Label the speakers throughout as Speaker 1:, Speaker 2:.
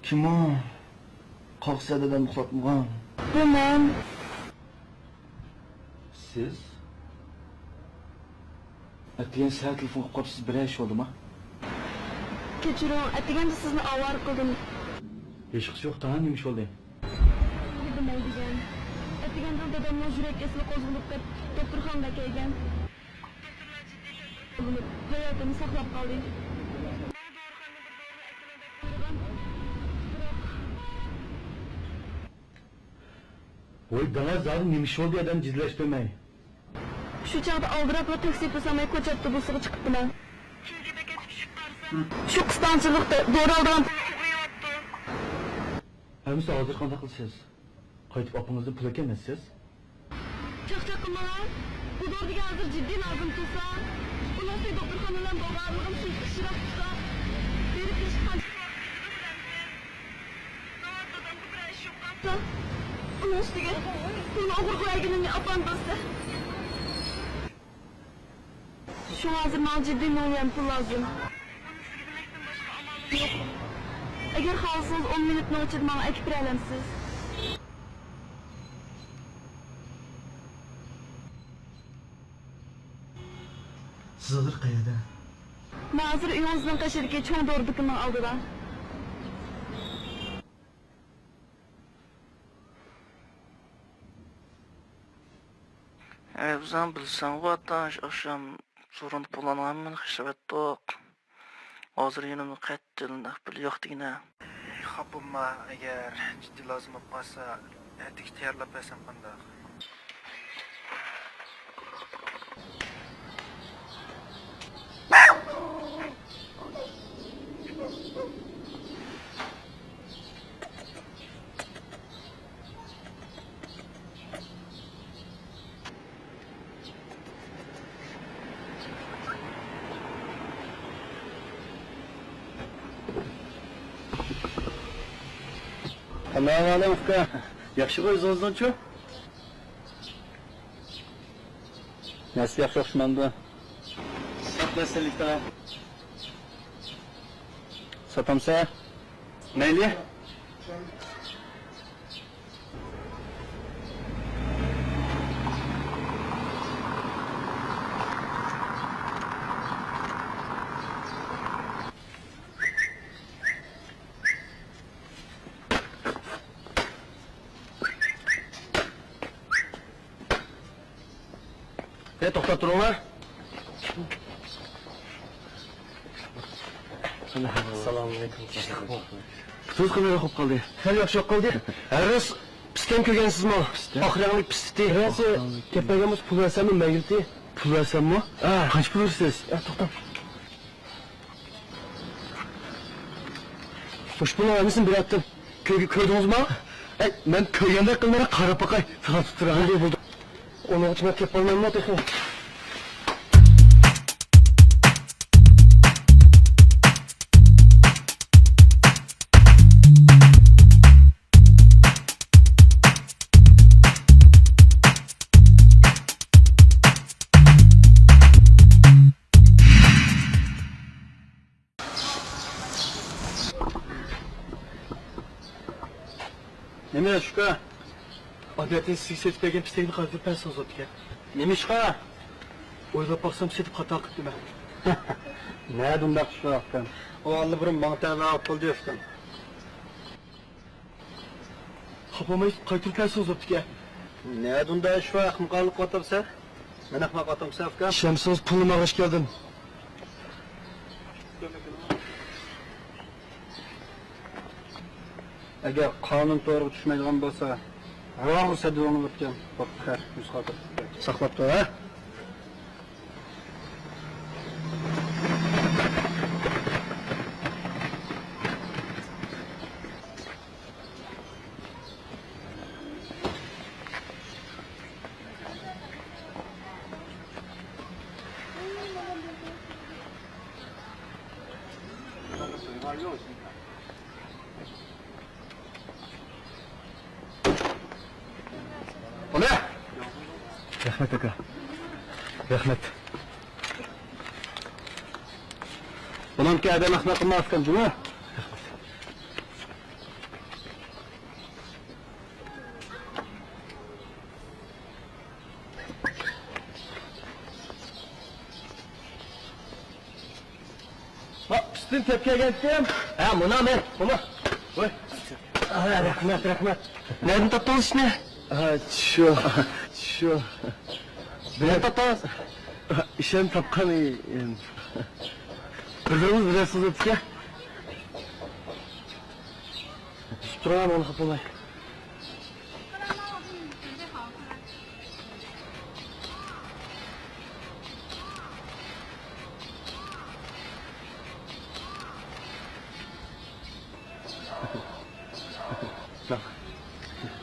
Speaker 1: Kim o? Kalksa dedem uxlatmağam.
Speaker 2: Bu mən.
Speaker 1: Siz? Atiyen saat telefon qopsiz bir iş oldu mu?
Speaker 2: Kechiring, atiganda sizni avvar qildim.
Speaker 1: Hech qisi yo'q, tan nima ish oldu?
Speaker 2: Bilmaydigan. Atiganda dadamning yurak kasali qo'zg'alib doktorxonaga kelgan. Hayotini saqlab qoldik.
Speaker 1: Voy dana zaten nima ish oldu adam jizlashtirmay.
Speaker 2: Shu chaqda aldirab va taksi bo'lsamay ko'chatda bo'lsa chiqibman. Chunki bekat tushib qolsa. Shu qistonchilikda dori oldigan pulni o'g'riyapti.
Speaker 1: Hamisi hozir qanday qilasiz? Qaytib opangizdan pul ekanmisiz?
Speaker 2: Chaqchaq qilmang. Bu doriga hozir jiddiy lozim tursa, ularni doktorxonadan borganligim shu kishirab tursa, berib turishgan. Ular ustiga pulni o'g'ri qo'yganini opam bo'lsa. Şu hozir men jiddiy no'yon pul lozim. Yo'q. Agar xohlasangiz 10 minutni o'chirib menga aytib bera olamsiz.
Speaker 1: Siz hozir qayerda?
Speaker 2: Men hozir uyingizning qashirga cho'ng do'rdikining oldida.
Speaker 3: Bizden bilsen vatandaş akşam sorun bulanan men xişabat toq. Hozir yenimni qaytdilni pul yo'q degina.
Speaker 4: Xapımma eğer ciddi lazım olmasa etik tayyorlab bersam qanday?
Speaker 1: Assalamu alaykum. Yaxshi o'zingizdan-chi? Nasıl yaxshi o'xshamanda? Sotmaslikda. Sotamsa? Mayli. To'xtab turinglar.
Speaker 4: Assalomu alaykum.
Speaker 1: Siz qanday qolib qoldi?
Speaker 4: Hali yaxshi qoldi. Aris piskan ko'rgansizmi? Oxirgi pisdi. Rasi tepagamiz pul versammi mayilti?
Speaker 1: Pul versammi? Qancha pul berasiz?
Speaker 4: To'xtab. Xo'sh, pulni nemisini beratdim. Ko'rdingizmi? Men ko'rganda qilmay qarab boqay. Faqat turadi bo'ldi. Onun için ben kep olmam mı tekrar?
Speaker 1: Nima shuka?
Speaker 4: Adaletin sikseti pegen pisliğini kaldırıp ben sana uzattı.
Speaker 1: Nima ishqa?
Speaker 4: Oylap baksam setip hata kıttım ben.
Speaker 1: Ne dundaq ishqaqdan? O allı burun bana tane apıl diyorsun.
Speaker 4: Kapamayız kaytırıp ben sana uzattı.
Speaker 1: Ne dunda ishqaq mıqallık otamsa? Men ahmaq otamsa afkan?
Speaker 4: Şemsiniz puluma hoş geldin.
Speaker 1: Agar qonun to'g'ri tushmaydigan bo'lsa, ravon bo'lsa duoni o'tgan. Xo'p, yuz xotir. Saqlab tur, ha? O ne?
Speaker 4: Rahmet aka. Rahmet.
Speaker 1: Bunun ki adam ahmak kılmazken değil mi?
Speaker 4: Bak üstün tepkiye geldim. Ha buna ben. Buna. Oy. Rahmet. Nereden taptınız işini? Şu. Nereden taptınız? İşen tapkan iyi. Kızımız biraz sızıp ki. Duralım onu kapılay.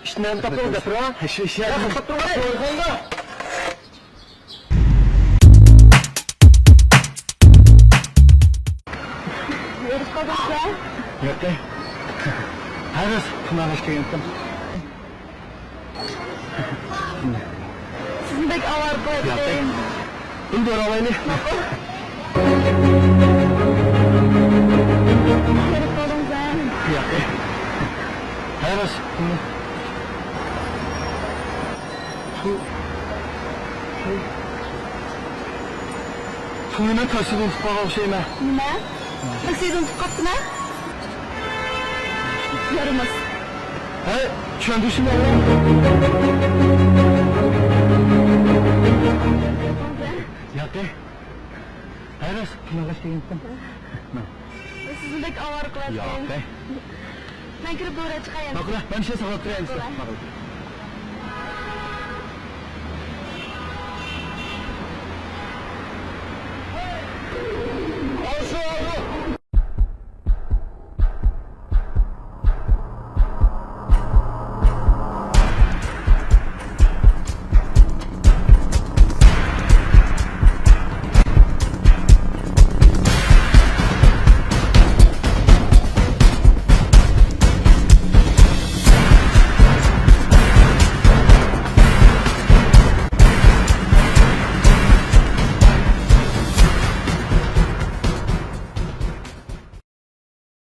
Speaker 4: İşte nereden taptınız da sıra? Şu işe yardım. Taptınız.
Speaker 2: Verip kalırsa.
Speaker 4: Yok de. Hayır, Pınar'la geldim.
Speaker 2: Sizin bek avar koyayım.
Speaker 4: Şimdi oralayını.
Speaker 2: Verip kalırsa.
Speaker 4: Yok de. Hayır, Pınar'la taşıdığım spor şey mi?
Speaker 2: Nima? Taksiydan tutib qopdimi? Yarımız.
Speaker 4: Hey, tushundingizmi? Yo'q. Hayır, Pınar'la geldim.
Speaker 2: Sizni bek avar qilyapti.
Speaker 4: Yo'q.
Speaker 2: Men kirib bo'ra chiqayin.
Speaker 4: Bakın, ben şey sağlık durayım size.